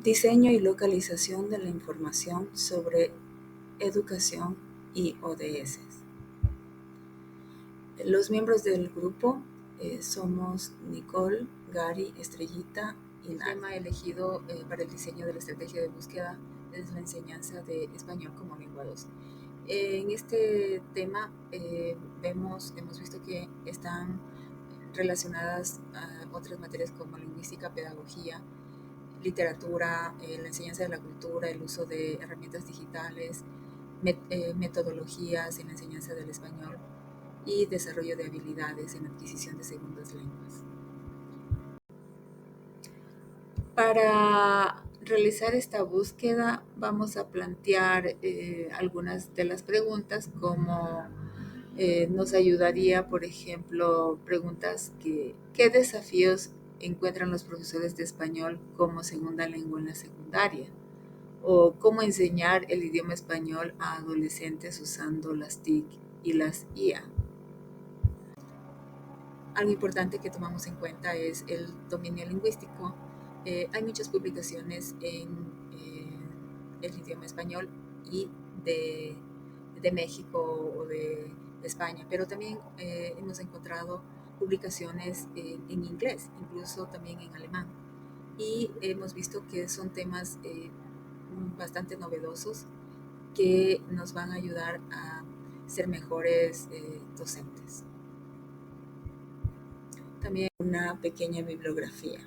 Diseño y localización de la información sobre educación y ODS. Los miembros del grupo somos Nicole, Gary, Estrellita y Nadia. El tema elegido para el diseño de la estrategia de búsqueda es la enseñanza de español como lengua 2. En este tema hemos visto que están relacionadas a otras materias como lingüística, pedagogía, literatura, la enseñanza de la cultura, el uso de herramientas digitales, metodologías en la enseñanza del español y desarrollo de habilidades en adquisición de segundas lenguas. Para realizar esta búsqueda vamos a plantear algunas de las preguntas como nos ayudaría, por ejemplo, preguntas ¿qué desafíos encuentran los profesores de español como segunda lengua en la secundaria? O cómo enseñar el idioma español a adolescentes usando las TIC y las IA. Algo importante que tomamos en cuenta es el dominio lingüístico. Hay muchas publicaciones en el idioma español y de México o de España, pero también hemos encontrado publicaciones en inglés, incluso también en alemán. Y hemos visto que son temas bastante novedosos que nos van a ayudar a ser mejores docentes. También una pequeña bibliografía.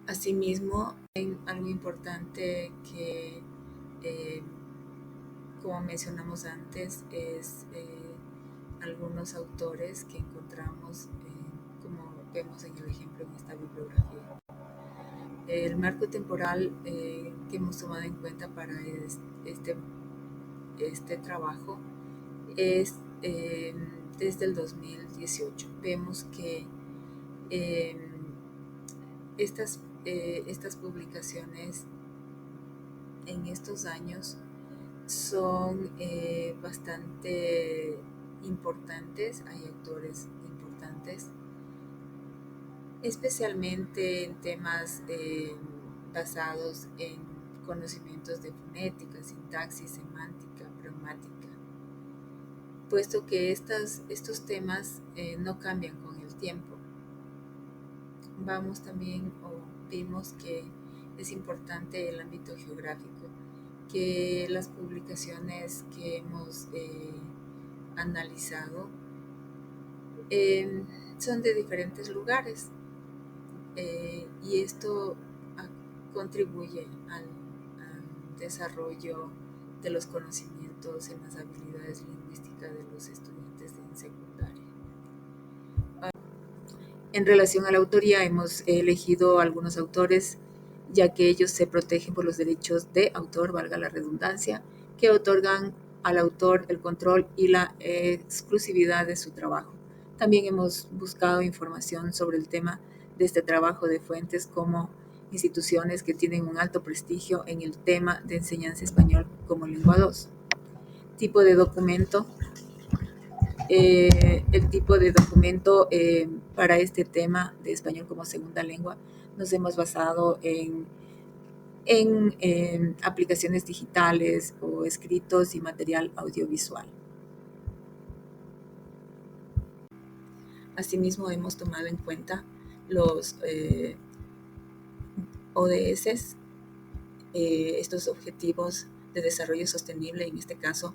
Asimismo, algo importante que, como mencionamos antes, es algunos autores que encontramos, como vemos en el ejemplo en esta bibliografía. El marco temporal que hemos tomado en cuenta para este trabajo es desde el 2018. Vemos que estas publicaciones en estos años son bastante importantes. Hay autores importantes, especialmente en temas basados en conocimientos de fonética, sintaxis, semántica, pragmática, puesto que estos temas no cambian con el tiempo. Vimos que es importante el ámbito geográfico, que las publicaciones que hemos analizado son de diferentes lugares y esto contribuye al desarrollo de los conocimientos en las habilidades lingüísticas de los estudiantes en secundaria. En relación a la autoría, hemos elegido algunos autores, ya que ellos se protegen por los derechos de autor, valga la redundancia, que otorgan al autor el control y la exclusividad de su trabajo. También hemos buscado información sobre el tema de este trabajo de fuentes como instituciones que tienen un alto prestigio en el tema de enseñanza español como lengua 2. Tipo de documento. El tipo de documento para este tema de español como segunda lengua nos hemos basado en aplicaciones digitales o escritos y material audiovisual. Asimismo, hemos tomado en cuenta los ODS, estos objetivos de desarrollo sostenible, en este caso,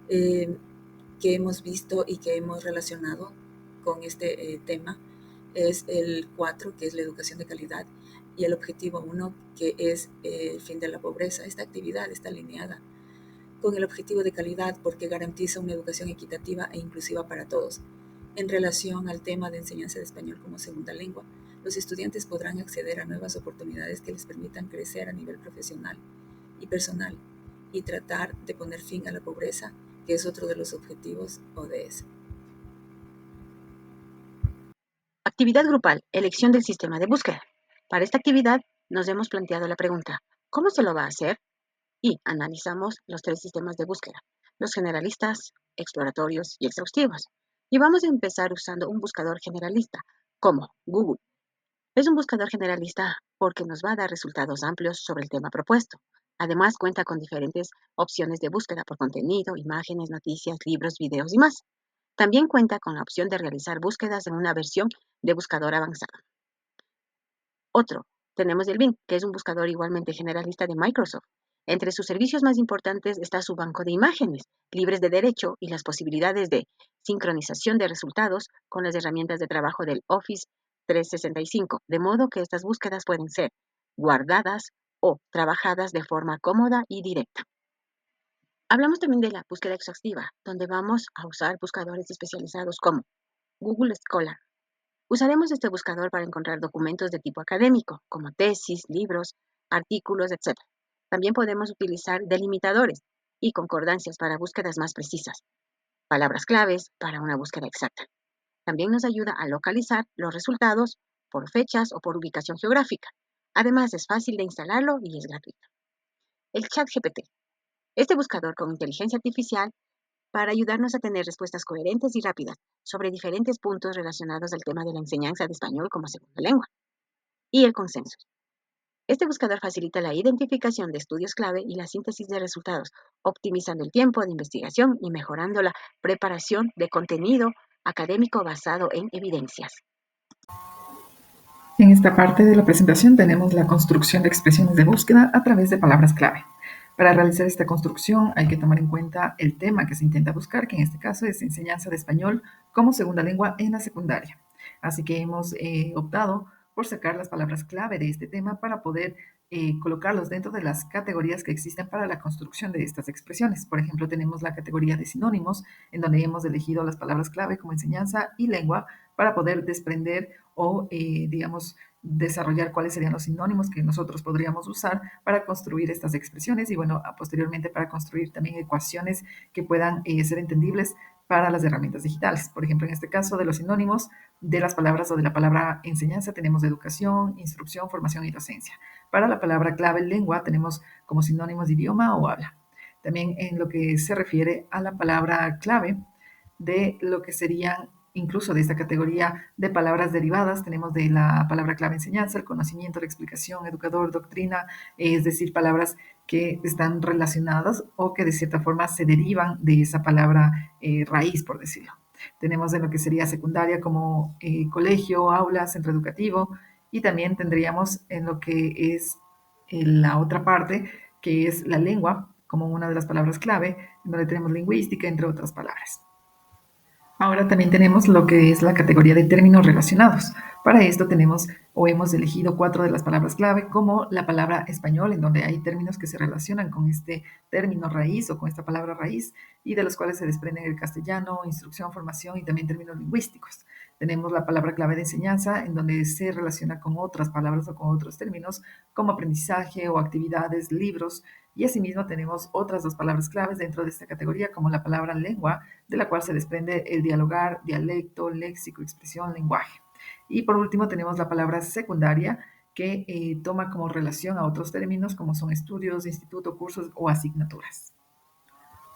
que hemos visto y que hemos relacionado con este tema, es el 4, que es la educación de calidad, y el objetivo 1, que es el fin de la pobreza. Esta actividad está alineada con el objetivo de calidad porque garantiza una educación equitativa e inclusiva para todos. En relación al tema de enseñanza de español como segunda lengua, los estudiantes podrán acceder a nuevas oportunidades que les permitan crecer a nivel profesional y personal y tratar de poner fin a la pobreza, que es otro de los objetivos ODS. Actividad grupal, elección del sistema de búsqueda. Para esta actividad nos hemos planteado la pregunta, ¿cómo se lo va a hacer? Y analizamos los 3 sistemas de búsqueda, los generalistas, exploratorios y exhaustivos. Y vamos a empezar usando un buscador generalista, como Google. Es un buscador generalista porque nos va a dar resultados amplios sobre el tema propuesto. Además, cuenta con diferentes opciones de búsqueda por contenido, imágenes, noticias, libros, videos y más. También cuenta con la opción de realizar búsquedas en una versión de buscador avanzada. Otro, tenemos el Bing, que es un buscador igualmente generalista de Microsoft. Entre sus servicios más importantes está su banco de imágenes, libres de derecho y las posibilidades de sincronización de resultados con las herramientas de trabajo del Office 365, de modo que estas búsquedas pueden ser guardadas o trabajadas de forma cómoda y directa. Hablamos también de la búsqueda exhaustiva, donde vamos a usar buscadores especializados como Google Scholar. Usaremos este buscador para encontrar documentos de tipo académico, como tesis, libros, artículos, etc. También podemos utilizar delimitadores y concordancias para búsquedas más precisas, palabras claves para una búsqueda exacta. También nos ayuda a localizar los resultados por fechas o por ubicación geográfica. Además, es fácil de instalarlo y es gratuito. El ChatGPT. Este buscador con inteligencia artificial para ayudarnos a tener respuestas coherentes y rápidas sobre diferentes puntos relacionados al tema de la enseñanza de español como segunda lengua. Y el consenso. Este buscador facilita la identificación de estudios clave y la síntesis de resultados, optimizando el tiempo de investigación y mejorando la preparación de contenido académico basado en evidencias. En esta parte de la presentación tenemos la construcción de expresiones de búsqueda a través de palabras clave. Para realizar esta construcción hay que tomar en cuenta el tema que se intenta buscar, que en este caso es enseñanza de español como segunda lengua en la secundaria. Así que hemos optado por sacar las palabras clave de este tema para poder colocarlos dentro de las categorías que existen para la construcción de estas expresiones. Por ejemplo, tenemos la categoría de sinónimos, en donde hemos elegido las palabras clave como enseñanza y lengua para poder desprender o, digamos, desarrollar cuáles serían los sinónimos que nosotros podríamos usar para construir estas expresiones y, bueno, posteriormente para construir también ecuaciones que puedan ser entendibles para las herramientas digitales. Por ejemplo, en este caso de los sinónimos de las palabras o de la palabra enseñanza tenemos educación, instrucción, formación y docencia. Para la palabra clave lengua tenemos como sinónimos de idioma o habla. También en lo que se refiere a la palabra clave de lo que serían incluso de esta categoría de palabras derivadas, tenemos de la palabra clave enseñanza, el conocimiento, la explicación, educador, doctrina, es decir, palabras que están relacionadas o que de cierta forma se derivan de esa palabra raíz, por decirlo. Tenemos de lo que sería secundaria como colegio, aula, centro educativo, y también tendríamos en lo que es la otra parte, que es la lengua, como una de las palabras clave, donde tenemos lingüística, entre otras palabras. Ahora también tenemos lo que es la categoría de términos relacionados. Para esto tenemos o hemos elegido 4 de las palabras clave, como la palabra español, en donde hay términos que se relacionan con este término raíz o con esta palabra raíz y de los cuales se desprenden el castellano, instrucción, formación y también términos lingüísticos. Tenemos la palabra clave de enseñanza, en donde se relaciona con otras palabras o con otros términos como aprendizaje o actividades, libros, y asimismo tenemos otras 2 palabras claves dentro de esta categoría, como la palabra lengua, de la cual se desprende el dialogar, dialecto, léxico, expresión, lenguaje. Y por último tenemos la palabra secundaria, que toma como relación a otros términos como son estudios, instituto, cursos o asignaturas.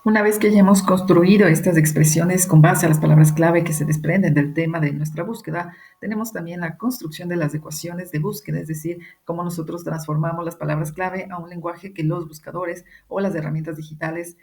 Una vez que ya hemos construido estas expresiones con base a las palabras clave que se desprenden del tema de nuestra búsqueda, tenemos también la construcción de las ecuaciones de búsqueda, es decir, cómo nosotros transformamos las palabras clave a un lenguaje que los buscadores o las herramientas digitales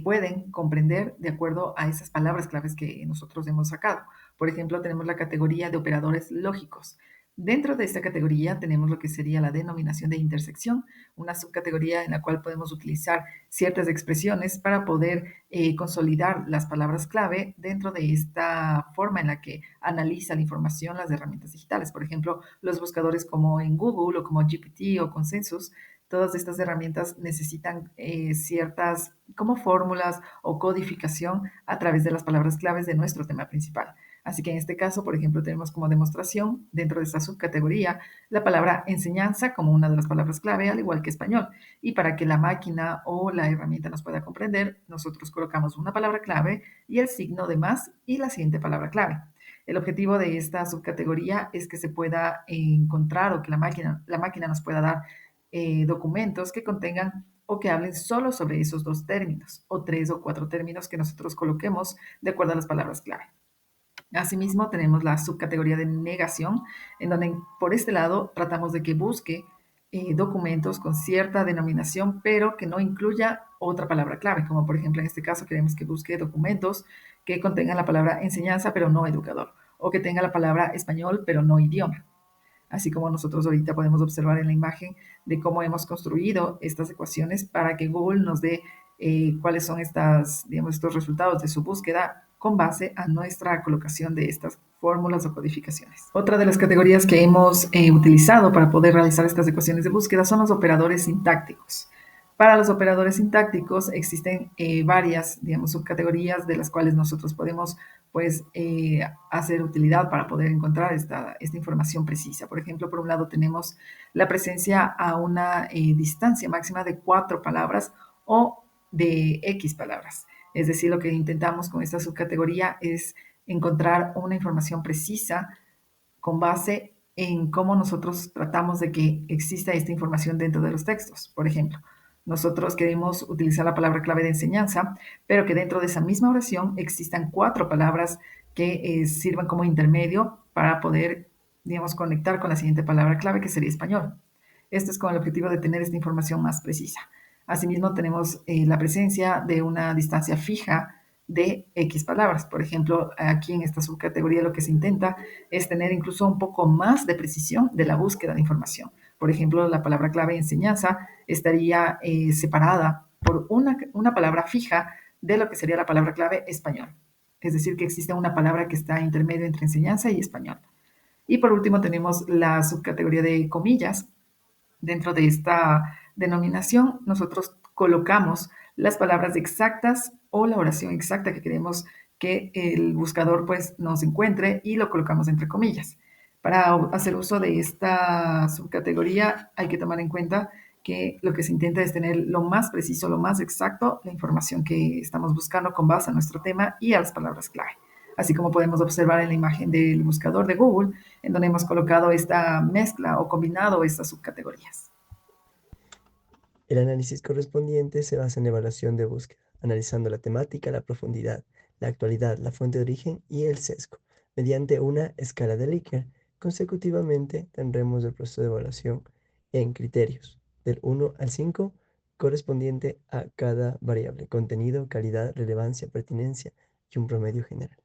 pueden comprender de acuerdo a esas palabras claves que nosotros hemos sacado. Por ejemplo, tenemos la categoría de operadores lógicos. Dentro de esta categoría tenemos lo que sería la denominación de intersección, una subcategoría en la cual podemos utilizar ciertas expresiones para poder consolidar las palabras clave dentro de esta forma en la que analiza la información las herramientas digitales. Por ejemplo, los buscadores como en Google o como GPT o Consensus, todas estas herramientas necesitan ciertas como fórmulas o codificación a través de las palabras claves de nuestro tema principal. Así que en este caso, por ejemplo, tenemos como demostración dentro de esta subcategoría la palabra enseñanza como una de las palabras clave, al igual que español. Y para que la máquina o la herramienta nos pueda comprender, nosotros colocamos una palabra clave y el signo de más y la siguiente palabra clave. El objetivo de esta subcategoría es que se pueda encontrar o que la máquina nos pueda dar documentos que contengan o que hablen solo sobre esos 2 términos o 3 o 4 términos que nosotros coloquemos de acuerdo a las palabras clave. Asimismo, tenemos la subcategoría de negación, en donde por este lado tratamos de que busque documentos con cierta denominación, pero que no incluya otra palabra clave, como por ejemplo en este caso queremos que busque documentos que contengan la palabra enseñanza, pero no educador, o que tenga la palabra español, pero no idioma. Así como nosotros ahorita podemos observar en la imagen de cómo hemos construido estas ecuaciones para que Google nos dé cuáles son estos resultados de su búsqueda con base a nuestra colocación de estas fórmulas o codificaciones. Otra de las categorías que hemos utilizado para poder realizar estas ecuaciones de búsqueda son los operadores sintácticos. Para los operadores sintácticos existen varias, subcategorías de las cuales nosotros podemos, pues, hacer utilidad para poder encontrar esta información precisa. Por ejemplo, por un lado tenemos la presencia a una distancia máxima de 4 palabras o de X palabras. Es decir, lo que intentamos con esta subcategoría es encontrar una información precisa con base en cómo nosotros tratamos de que exista esta información dentro de los textos. Por ejemplo, nosotros queremos utilizar la palabra clave de enseñanza, pero que dentro de esa misma oración existan 4 palabras que sirvan como intermedio para poder, conectar con la siguiente palabra clave, que sería español. Esto es con el objetivo de tener esta información más precisa. Asimismo, tenemos la presencia de una distancia fija de X palabras. Por ejemplo, aquí en esta subcategoría lo que se intenta es tener incluso un poco más de precisión de la búsqueda de información. Por ejemplo, la palabra clave enseñanza estaría separada por una palabra fija de lo que sería la palabra clave español. Es decir, que existe una palabra que está intermedio entre enseñanza y español. Y por último tenemos la subcategoría de comillas. Dentro de esta denominación, nosotros colocamos las palabras exactas o la oración exacta que queremos que el buscador pues nos encuentre y lo colocamos entre comillas. Para hacer uso de esta subcategoría hay que tomar en cuenta que lo que se intenta es tener lo más preciso, lo más exacto, la información que estamos buscando con base a nuestro tema y a las palabras clave. Así como podemos observar en la imagen del buscador de Google, en donde hemos colocado esta mezcla o combinado estas subcategorías. El análisis correspondiente se basa en la evaluación de búsqueda, analizando la temática, la profundidad, la actualidad, la fuente de origen y el sesgo, mediante una escala de Likert. Consecutivamente, tendremos el proceso de evaluación en criterios, del 1 al 5, correspondiente a cada variable: contenido, calidad, relevancia, pertinencia y un promedio general.